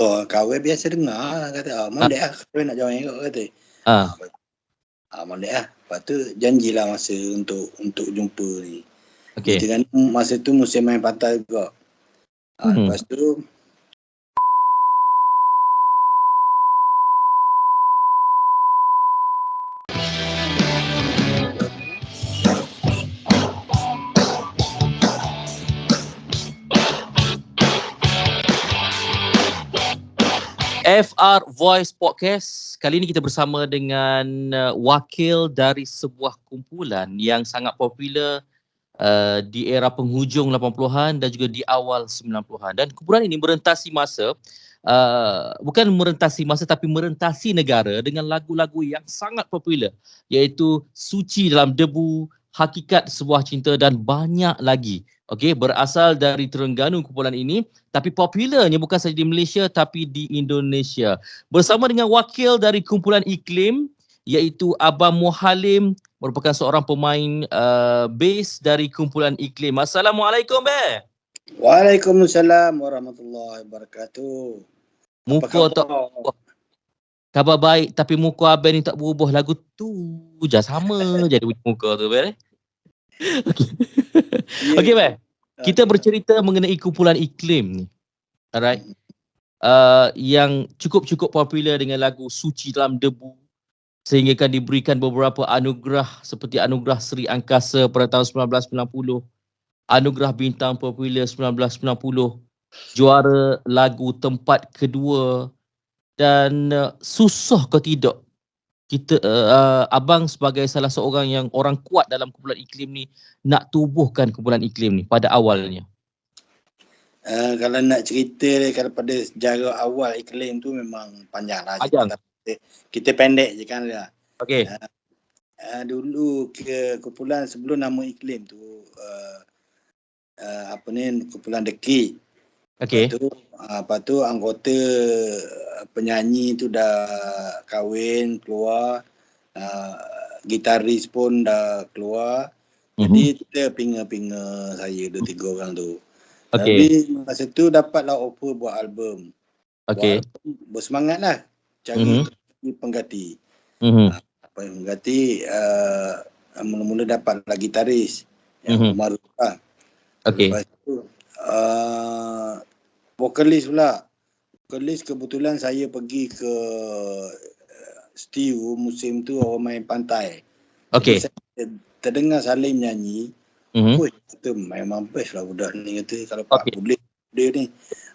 Oh, kawan biasa dengar kata, molek lah kawan nak join kau kata. Molek lah. Lepas tu janjilah masa untuk jumpa ni. Okey. Dengan masa tu musim main pantai juga. Lepas tu FR Voice Podcast. Kali ini kita bersama dengan wakil dari sebuah kumpulan yang sangat popular di era penghujung 80-an dan juga di awal 90-an. Dan kumpulan ini merentasi masa, bukan merentasi masa tapi merentasi negara dengan lagu-lagu yang sangat popular, iaitu Suci Dalam Debu, Hakikat Sebuah Cinta dan banyak lagi. Okey, berasal dari Terengganu kumpulan ini, tapi popularnya bukan sahaja di Malaysia tapi di Indonesia. Bersama dengan wakil dari kumpulan Iklim, iaitu Abang Muhalim, merupakan seorang pemain bass dari kumpulan Iklim. Assalamualaikum, Be. Waalaikumsalam warahmatullahi wabarakatuh. Apa Muka tak khabar? khabar baik, tapi muka Abang ni tak berubah. Lagu tu je sama jadi muka tu, Be. Okey, Be. Kita bercerita mengenai kumpulan Iklim ni. Alright. Yang cukup popular dengan lagu Suci Dalam Debu, sehingga kan diberikan beberapa anugerah seperti Anugerah Seri Angkasa pada tahun 1990, Anugerah Bintang Popular 1990, juara lagu tempat kedua, dan susah ke tidak kita abang sebagai salah seorang yang orang kuat dalam kumpulan Iklim ni nak tubuhkan kumpulan Iklim ni pada awalnya. Kalau nak cerita daripada sejarah awal Iklim tu memang panjang lah cerita. Kita pendek je kan lah. Okey. Dulu kumpulan sebelum nama Iklim tu kumpulan Dekik. Okey. Lepas tu anggota penyanyi tu dah kahwin, keluar. Gitaris pun dah keluar. Jadi kita pinga-pinga saya 2-3 orang tu. Tapi masa tu dapatlah offer buat album. Okey. Bersemangatlah cari pengganti. Pengganti mula-mula dapatlah gitaris yang Umar lah. Lepas tu vokalis pula. Vokalis kebetulan saya pergi ke Stew musim tu orang main pantai. Okey. Jadi saya terdengar Salim nyanyi. Kata memang best lah budak ni, kata kalau Pak boleh dia ni.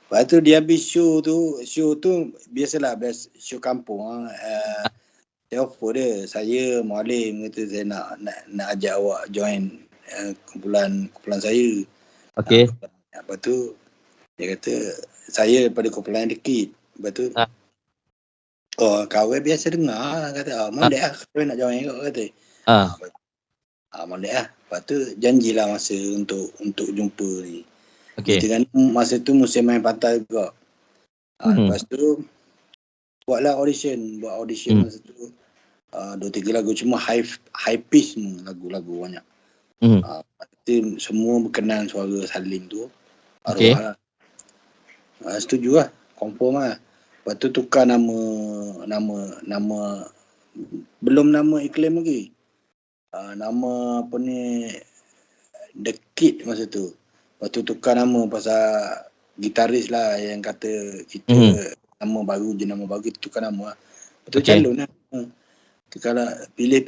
Lepas tu dia habis show tu biasalah best show kampung. Dia offer dia, saya Muhalim kata saya nak ajak awak join kumpulan saya. Okey. Lepas tu dia kata saya daripada kumpulan Dekit. Lepas tu kawan biasa dengar kata, molek lah kawan nak join kau kata. Molek lah. Lepas tu janjilah masa untuk jumpa ni. Dengan masa tu musim main pantai juga. Lepas tu buat audition masa tu. 2-3 lagu, cuma high pitch lagu-lagu banyak. Pasti semua berkenan suara Salim tu. Arwah lah. Setuju lah, confirm lah. Lepas tu tukar nama belum nama Iklim lagi. Nama apa ni, Dekit masa tu. Lepas tu tukar nama pasal gitaris lah yang kata kita nama baru kita tukar nama lah. Lepas tu calon lah. Kalau pilih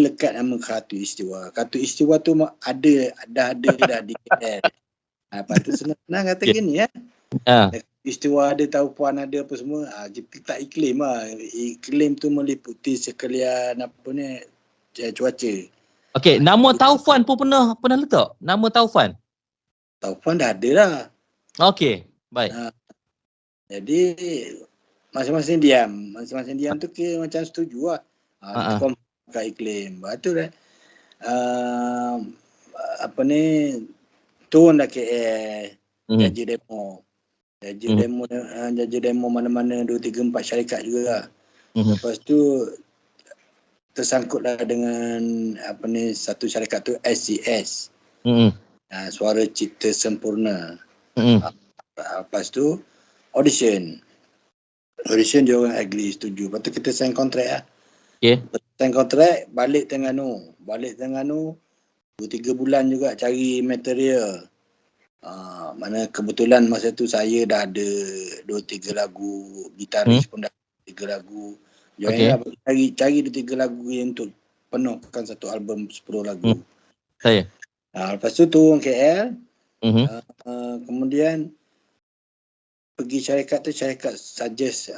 lekat nama Kartu Istiwa. Kartu Istiwa tu dah ada di KL. Lepas tu senang kata gini ya. Istiwa ada, tahu puan ada apa semua. Kita tak Iklim lah. Iklim tu meliputi sekalian apa ni, cuaca. Okey, nama Taufan pun pernah letak? Nama Taufan? Taufan dah ada lah. Okey, baik. Jadi masing-masing diam tu kira macam setuju lah. Kita kompon kat Iklim. Lepas tu dah apa ni, turun dah KL, jaji demo mana-mana 2, 3, 4 syarikat juga lah. Lepas tu tersangkutlah dengan apa ni, satu syarikat tu SCS, Suara Cipta Sempurna. Lepas tu audition. audition dia orang agree, setuju. Lepas tu kita sign kontrak lah. Okay. Sign kontrak, balik Terengganu. 2-3 bulan juga cari material. Mana kebetulan masa tu saya dah ada 2-3 lagu, gitaris pun dah 3 lagu. Okay. Lah, cari 2-3 lagu yang untuk penuhkan satu album 10 lagu. Saya. Lepas tu turun KL. Mhm. Kemudian pergi syarikat tu, syarikat suggest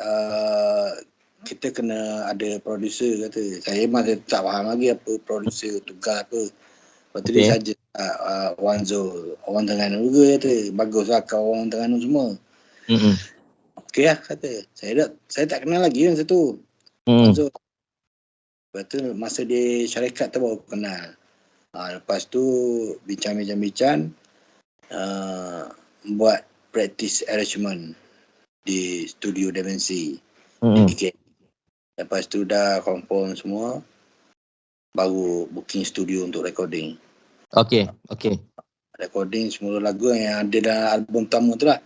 kita kena ada producer kata. Saya masih tak faham lagi apa producer, tugas apa. Lepas tu dia suggest Wan Zul, orang Terengganu juga kata. Baguslah kau orang Terengganu semua. Okey lah kata. Saya tak kenal lagi masa tu. Wan Zul. Lepas tu masa di syarikat tu baru kenal. Lepas tu bincang-bincang buat practice arrangement di studio Dimensi. Lepas tu dah confirm semua, baru booking studio untuk recording. Okay. Recording semua lagu yang ada dalam album pertama tu lah.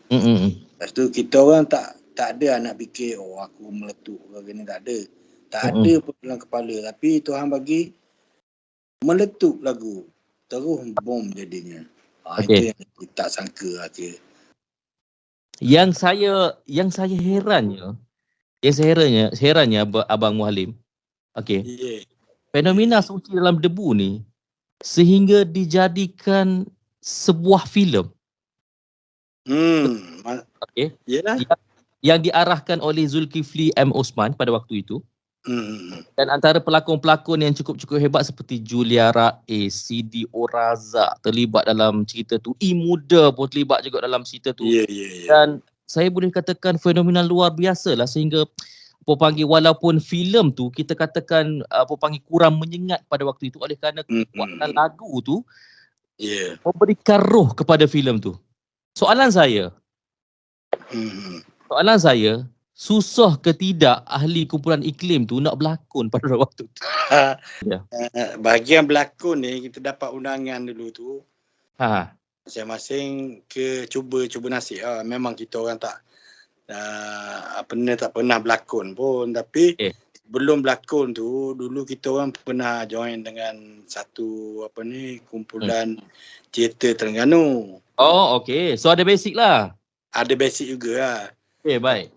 Lepas tu kita orang tak ada nak fikir aku meletup ke ni, tak ada. Tak ada pun dalam kepala, tapi Tuhan bagi meletup lagu. Terus bom jadinya. Itu yang tak sangka akhir. Yang saya herannya Abang Muhalim. Okey. Yeah. Fenomena suci dalam debu ni sehingga dijadikan sebuah filem. Okey. Yalah. Yang diarahkan oleh Zulkifli M. Osman pada waktu itu. Dan antara pelakon-pelakon yang cukup hebat seperti Julia Raiz, Sidi Oraza terlibat dalam cerita tu. Muda pun terlibat juga dalam cerita tu. Dan saya boleh katakan fenomena luar biasa lah, sehingga walaupun filem tu kita katakan kurang menyengat pada waktu itu oleh kerana kekuatan lagu tu memberikan roh kepada filem tu. Soalan saya, susah ke tidak ahli kumpulan Iklim tu nak berlakon pada waktu tu? Bahagian berlakon ni kita dapat undangan dulu tu. Masing-masing cuba nasib lah. Memang kita orang tak pernah berlakon pun, tapi sebelum berlakon tu dulu kita orang pernah join dengan satu kumpulan teater Terengganu. Oh, okey. So ada basic lah. Ada basic juga lah. Okay, baik.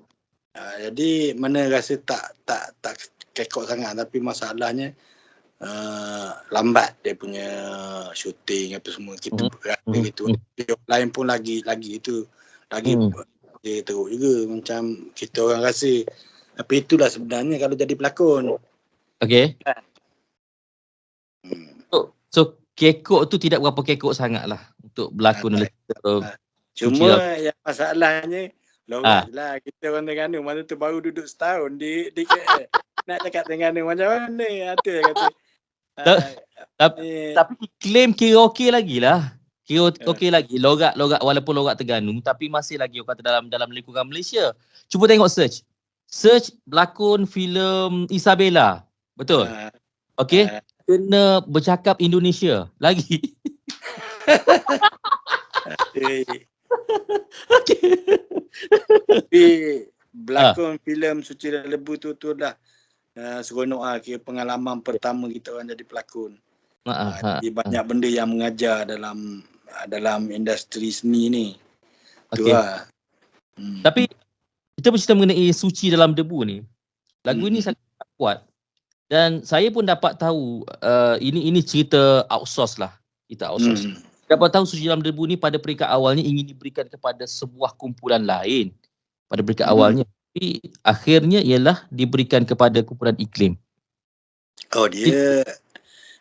Jadi mana rasa tak kekok sangat, tapi masalahnya lambat dia punya syuting apa semua. Kita berada gitu. Lain pun lagi itu lagi dia teruk juga macam kita orang rasa. Tapi itulah sebenarnya kalau jadi pelakon. Okey. So kekok tu tidak berapa kekok sangat lah untuk berlakon oleh cuma yang masalahnya logat lah. Kita orang Terengganu masa tu baru duduk setahun di KL. Nak cakap Terengganu macam mana? Itu yang kata. Tapi Iklim kira okey lagi lah. Kira okey lagi. Logat walaupun logat Terengganu, tapi masih lagi orang kata dalam lingkungan Malaysia. Cuba tengok search berlakon filem Isabella. Betul? Okey. Kena bercakap Indonesia lagi. Tapi berlakon filem Suci dan Lebu tu dah seronok lah. Kira pengalaman pertama kita orang jadi pelakon. Jadi banyak benda yang mengajar dalam industri seni ni. Tu lah. Tapi kita bercerita mengenai Suci Dalam Debu ni. Lagu ini sangat kuat. Dan saya pun dapat tahu ini cerita outsource lah. Kita outsource. Dapat tahu Suci Dalam Debu ni pada peringkat awalnya ingin diberikan kepada sebuah kumpulan lain. Pada peringkat awalnya. Tapi akhirnya ialah diberikan kepada kumpulan Iklim. Dia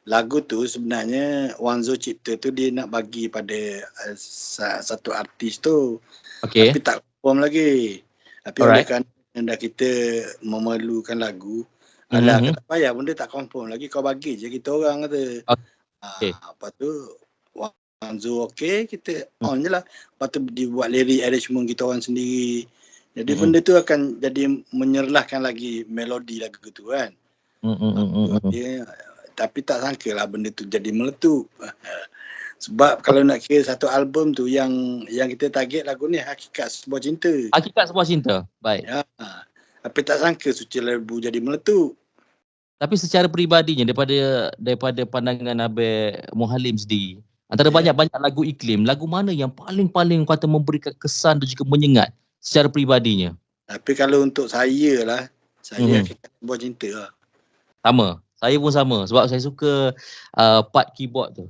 lagu tu sebenarnya Wan Zul cipta tu dia nak bagi pada satu artis tu. Tapi tak confirm lagi. Tapi oleh kerana dah kita memerlukan lagu, kata payah benda tak confirm lagi, kau bagi je kita orang kata. Lepas tu Wan Zul kita on je lah. Lepas tu dibuat lirik arrangement kita orang sendiri. Jadi benda tu akan jadi menyerlahkan lagi melodi lagu tu kan. Tapi tak sangka lah benda tu jadi meletup. Sebab kalau nak kira satu album tu yang kita target lagu ni Hakikat Sebuah Cinta. Hakikat Sebuah Cinta. Baik. Ya. Tapi tak sangka Suci Lembu jadi meletup. Tapi secara peribadinya daripada pandangan Abang Muhalim sendiri, antara banyak-banyak lagu Iklim, lagu mana yang paling kata memberikan kesan dan juga menyengat secara peribadinya? Tapi kalau untuk saya lah, saya Hakikat Sebuah Cinta lah. Sama. Saya pun sama sebab saya suka part keyboard tu.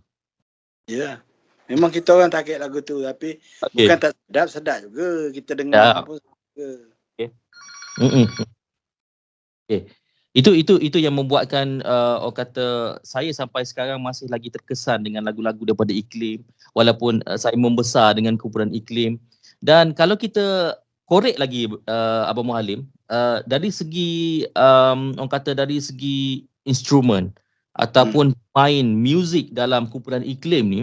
Ya. Memang kita orang target lagu tu tapi bukan tak sedap juga kita dengar pun suka. Okay. Itu yang membuatkan orang kata saya sampai sekarang masih lagi terkesan dengan lagu-lagu daripada Iklim walaupun saya membesar dengan kumpulan Iklim. Dan kalau kita korek lagi Abang Muhalim, dari segi orang kata dari segi instrumen ataupun main muzik dalam kumpulan Iklim ni,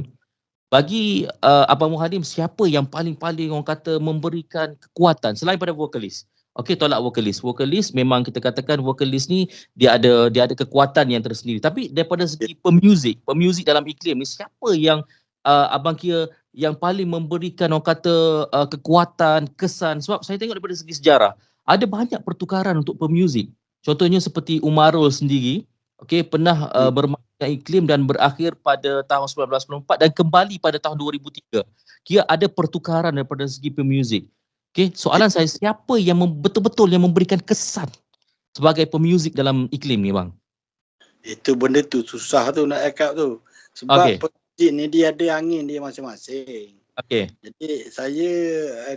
bagi Abang Muhalim, siapa yang paling orang kata memberikan kekuatan selain pada vokalis? Okey, tolak vokalis. Vokalis memang kita katakan vokalis ni dia ada kekuatan yang tersendiri. Tapi daripada segi pemuzik dalam Iklim ni, siapa yang abang kira yang paling memberikan orang kata kekuatan, kesan? Sebab saya tengok daripada segi sejarah, ada banyak pertukaran untuk pemuzik. Contohnya seperti Umarul sendiri, okey, pernah bermain dengan Iklim dan berakhir pada tahun 1994 dan kembali pada tahun 2003. Kira ada pertukaran daripada segi pemuzik. Okey, soalan saya, siapa yang betul-betul yang memberikan kesan sebagai pemuzik dalam Iklim ni bang? Itu benda tu susah tu nak cakap tu. Sebab pemuzik ni dia ada angin dia masing-masing. Okey. Jadi saya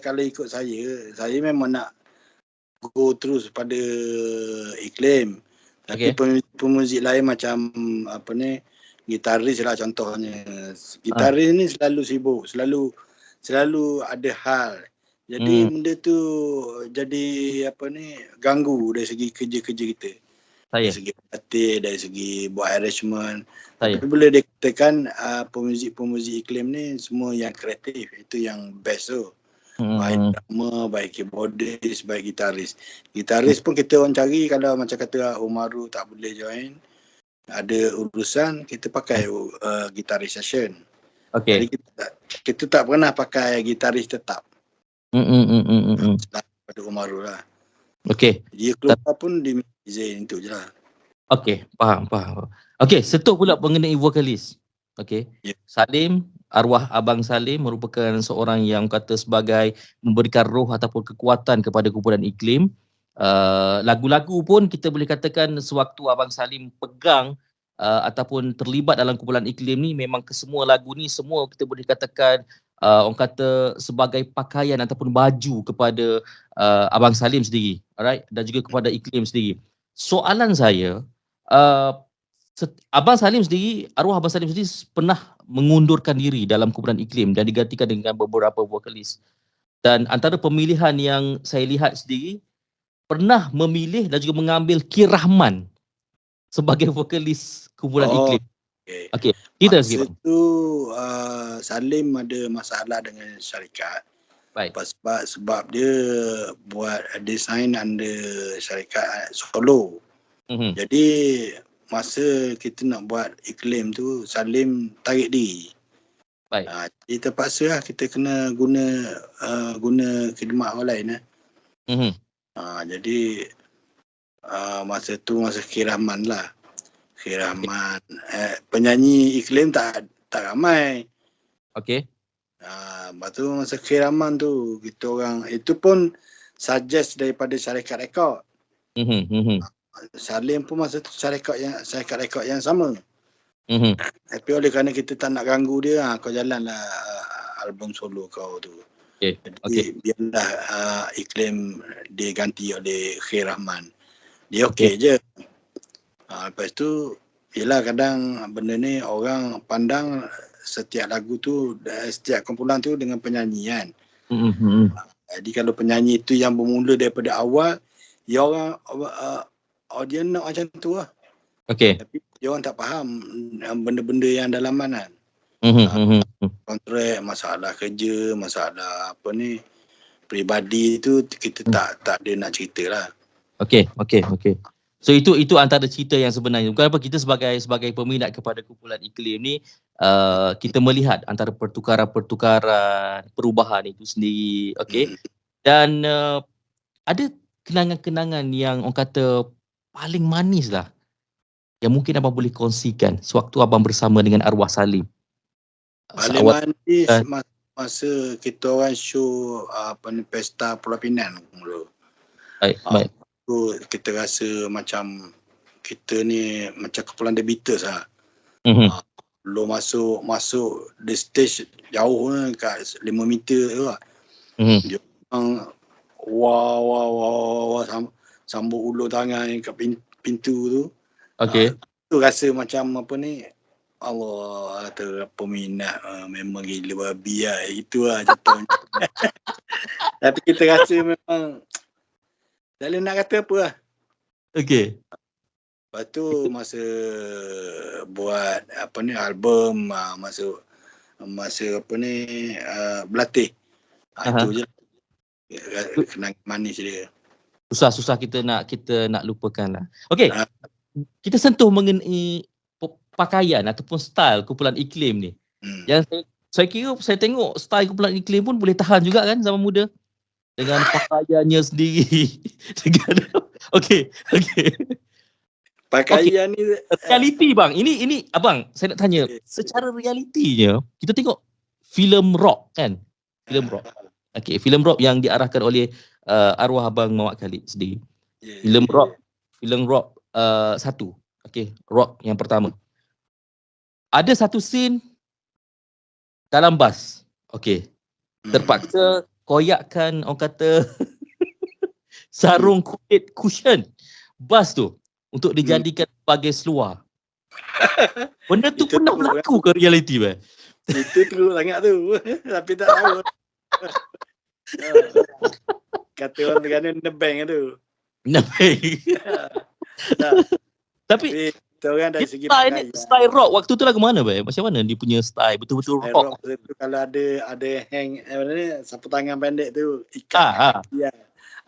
kalau ikut saya memang nak go terus pada Iklim. Tapi pemuzik lain macam apa ni, gitaris lah contohnya. Gitaris ni selalu sibuk, selalu ada hal. Jadi benda tu jadi apa ni, ganggu dari segi kerja-kerja kita. Dari segi pelatih, dari segi buat arrangement. Tapi boleh dikatakan pemuzik Iklim ni semua yang kreatif, itu yang best tu. Baik drama, baik keyboardist, baik gitaris. Gitaris pun kita orang cari kalau macam kata Umaru tak boleh join, ada urusan, kita pakai gitaris session. Jadi kita tak pernah pakai gitaris tetap. Pada Umaru lah. Dia keluar pun di Zain itu je lah. Faham. Setuk pula mengenai vokalis. Salim, arwah Abang Salim merupakan seorang yang kata sebagai memberikan roh ataupun kekuatan kepada kumpulan Iklim. Lagu-lagu pun kita boleh katakan sewaktu Abang Salim pegang ataupun terlibat dalam kumpulan Iklim ni, memang kesemua lagu ni semua kita boleh katakan orang kata sebagai pakaian ataupun baju kepada Abang Salim sendiri, alright, dan juga kepada Iklim sendiri. Soalan saya, Abang Salim sendiri, arwah Abang Salim sendiri pernah mengundurkan diri dalam kumpulan Iklim dan digantikan dengan beberapa vokalis. Dan antara pemilihan yang saya lihat sendiri, pernah memilih dan juga mengambil Ki Rahman sebagai vokalis kumpulan Iklim. Kita sikit bang. Itu Salim ada masalah dengan syarikat. Sebab dia buat design under syarikat Solo. Jadi masa kita nak buat Iklim tu, Salim tarik diri. Jadi terpaksa lah kita kena guna khidmat orang lain. Jadi masa tu masa Ki Rahman lah. Ki Rahman, penyanyi Iklim tak ramai. Lepas tu masa Ki Rahman tu, kita orang itu pun suggest daripada syarikat rekod. Salim pun masa tu syarikat rekod yang sama. Tapi oleh kerana kita tak nak ganggu dia, kau jalanlah album solo kau tu. Jadi biarlah Iklim dia ganti oleh Ki Rahman. Dia okey je. Lepas tu, yelah kadang benda ni orang pandang setiap lagu tu, setiap kumpulan tu dengan penyanyi kan. Jadi kalau penyanyi tu yang bermula daripada awal, dia orang audience nak macam tu lah. Tapi dia orang tak faham benda-benda yang dalaman kan. Kontrak, masalah kerja, masalah apa ni, peribadi tu kita tak ada nak cerita lah. So itu antara cerita yang sebenarnya. Bukan apa, kita sebagai peminat kepada kumpulan iklim ni, kita melihat antara pertukaran-pertukaran, perubahan itu sendiri, okey. Dan ada kenangan-kenangan yang orang kata paling manis lah yang mungkin abang boleh kongsikan sewaktu abang bersama dengan arwah Salim. Paling Awal manis masa kita orang show pesta Pulau Pinang dulu. baik. Tu kita rasa macam kita ni macam kumpulan The Beatles lah. Belum masuk the stage jauh kat 5 meter tu lah. Dia orang wah sambut ulur tangan kat pintu tu. Okey. Tu rasa macam apa ni, Allah kata peminat memang gila babi lah. Itu lah jatuhnya. Tapi kita rasa memang tak boleh nak kata apa lah. Okey. Lepas tu masa buat apa ni album, masa apa ni berlatih. Itu je kenangan manis dia. Susah kita nak lupakan lah. Okey. Kita sentuh mengenai pakaian ataupun style kumpulan iklim ni. Yang saya kira saya tengok style kumpulan iklim pun boleh tahan juga kan zaman muda. Dengan pakaiannya sendiri. Okey. Pakaian ni realiti bang. Ini abang, saya nak tanya, secara realitinya kita tengok filem rock kan? Filem rock. Okey, filem rock yang diarahkan oleh arwah abang Muhammad Khalid sendiri. Filem rock satu. Okey, rock yang pertama. Ada satu scene dalam bas. Okey. Terpaksa koyakkan orang kata sarung kulit cushion bas tu untuk dijadikan sebagai seluar. Benda tu pernah berlaku ke realiti bang? Itu teruk sangat tu. Tapi tak tahu. Kata orang Terengganu nebeng tu. Nebeng. Tapi kita orang dari segi style rock waktu tu lagu mana bang? Macam mana dia punya style betul-betul rock? Tu kalau ada hang sapu tangan pendek tu ikat. Ya.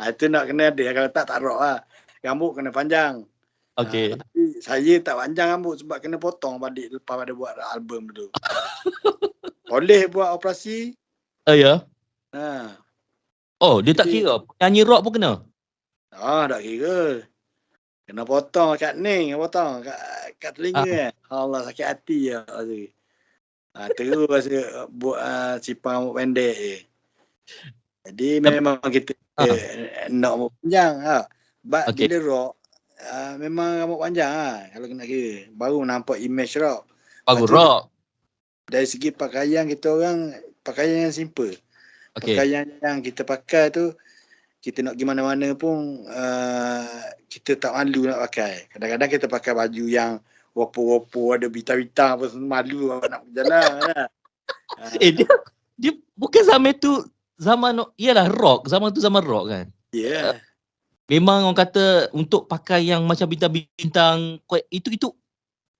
Itu nak kena ada, kalau tak rock lah. Rambut kena panjang. Okey. Tapi saya tak panjang rambut sebab kena potong balik lepas pada buat album tu. Boleh buat operasi. Ya. Oh, dia jadi, tak kira. Nyanyi rock pun kena? Tak kira. Kena potong kat ning, potong kat telinga. Allah, sakit hati ya. Terus rasa buat sipang rambut pendek je. Jadi memang kita nak rambut panjang. Sebab bila rock, memang rambut panjang kalau kena kira. Baru nampak image rock. Baru rock. Dari segi pakaian, kita orang pakaian yang simple. Okay. Pakaian yang kita pakai tu, kita nak pergi mana-mana pun kita tak malu nak pakai. Kadang-kadang kita pakai baju yang wopo-wopo, ada bintang-bintang apa semua, malu nak berjalan lah. Dia bukan zaman tu iyalah rock, zaman tu zaman rock kan. Ya. Memang orang kata untuk pakai yang macam bintang-bintang itu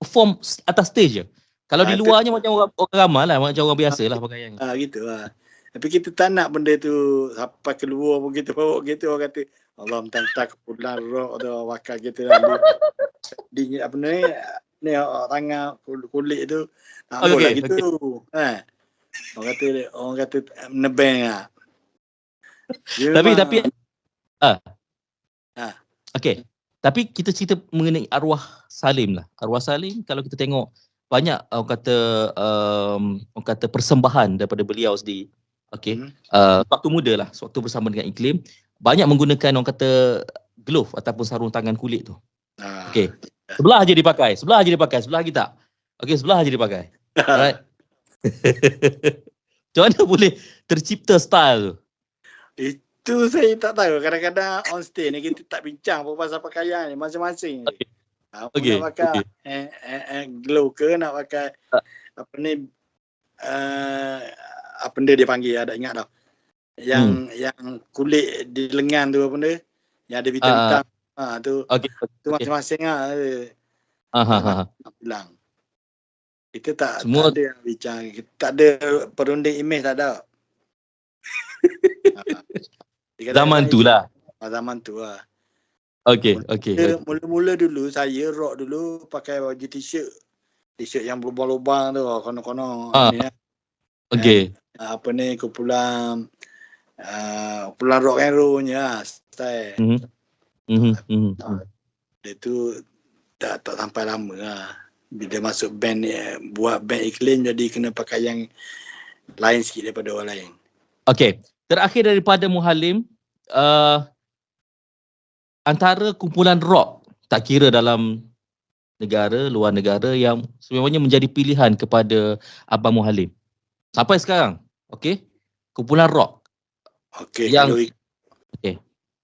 perform atas stage je. Kalau di luarnya macam orang ramai lah, macam orang biasa lah pakaian. Gitu lah. Tapi kita tak nak benda tu sampai keluar pun kita bawa gitu, orang kata Allah mentang-mentang kumpulan rock tu wakal kita lalu. Di apa ni tangan kulit tu tak boleh gitu. Orang kata nebeng ah. Tapi okey. Tapi kita cerita mengenai arwah Salim lah. Arwah Salim kalau kita tengok banyak orang kata persembahan daripada beliau sendiri. Okey. Waktu muda lah, waktu bersama dengan iklim, banyak menggunakan orang kata glove ataupun sarung tangan kulit tu. Okey. Sebelah aja dipakai, sebelah lagi tak. Okey, sebelah aja dipakai. Alright. Macam mana boleh tercipta style tu? Itu saya tak tahu. Kadang-kadang on stage ni kita tak bincang apa pasal pakaian ni, masing-masing. Nak pakai glow ke, nak pakai apa ni apa benda dia panggil, ada ingat tau. Yang kulit di lengan tu apa benda? Yang ada bintang-bintang. Tu masing-masing bilang. Kita tak ada yang bincang. Kita tak ada perunding image, tak ada. Zaman tu lah. Zaman tu lah. Okey, okey. Mula-mula dulu saya rock dulu pakai baju t-shirt yang berlubang-lubang tu, kono-kono Ah, ni kan. okey. Apa ni, kumpulan rock and roll-nya style. Dia tu tak sampai lama lah. Bila masuk band ni, buat band iklim, jadi kena pakai yang lain sikit daripada orang lain. Okey. Terakhir daripada Muhalim, antara kumpulan rock, tak kira dalam negara, luar negara, yang sebenarnya menjadi pilihan kepada Abang Muhalim sampai sekarang. Okey. Kumpulan rock. Okey, Yang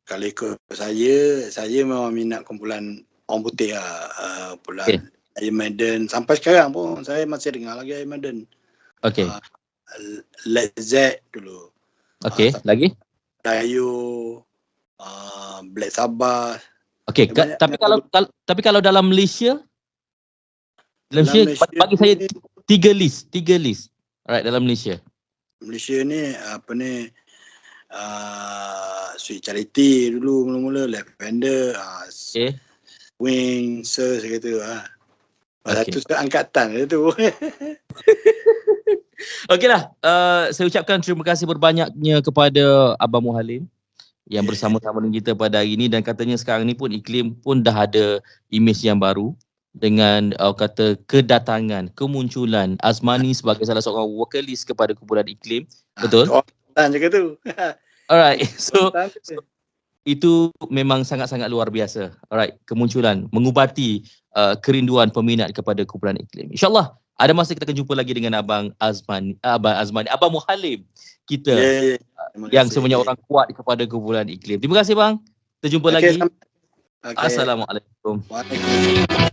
kalau ikut saya memang minat kumpulan Orang Putih lah. Kumpulan Iron Maiden. Sampai sekarang pun saya masih dengar lagi Iron Maiden. Okey. Led Zepp dulu. Okey, lagi? Dayo, Black Sabbath. Okey, tapi kalau dalam Malaysia, bagi saya tiga list. Alright, dalam Malaysia. Malaysia ni apa ni, Sweet Charity dulu mula-mula, Lavender, Wing, Sir, saya kata satu angkatan dia tu. Okeylah, saya ucapkan terima kasih berbanyaknya kepada Abang Muhalim yang bersama-sama dengan kita pada hari ini, dan katanya sekarang ni pun iklim pun dah ada imej yang baru dengan kata kedatangan, kemunculan Azmani sebagai salah seorang vokalis kepada kumpulan iklim. Betul? Dan juga tu. Alright. So itu memang sangat-sangat luar biasa. Alright, kemunculan mengubati kerinduan peminat kepada kumpulan iklim. InsyaAllah ada masa kita akan jumpa lagi dengan Abang Muhalim kita yang sebenarnya orang kuat kepada kumpulan iklim. Terima kasih bang. Kita jumpa lagi. Assalamualaikum. Waalaikumsalam.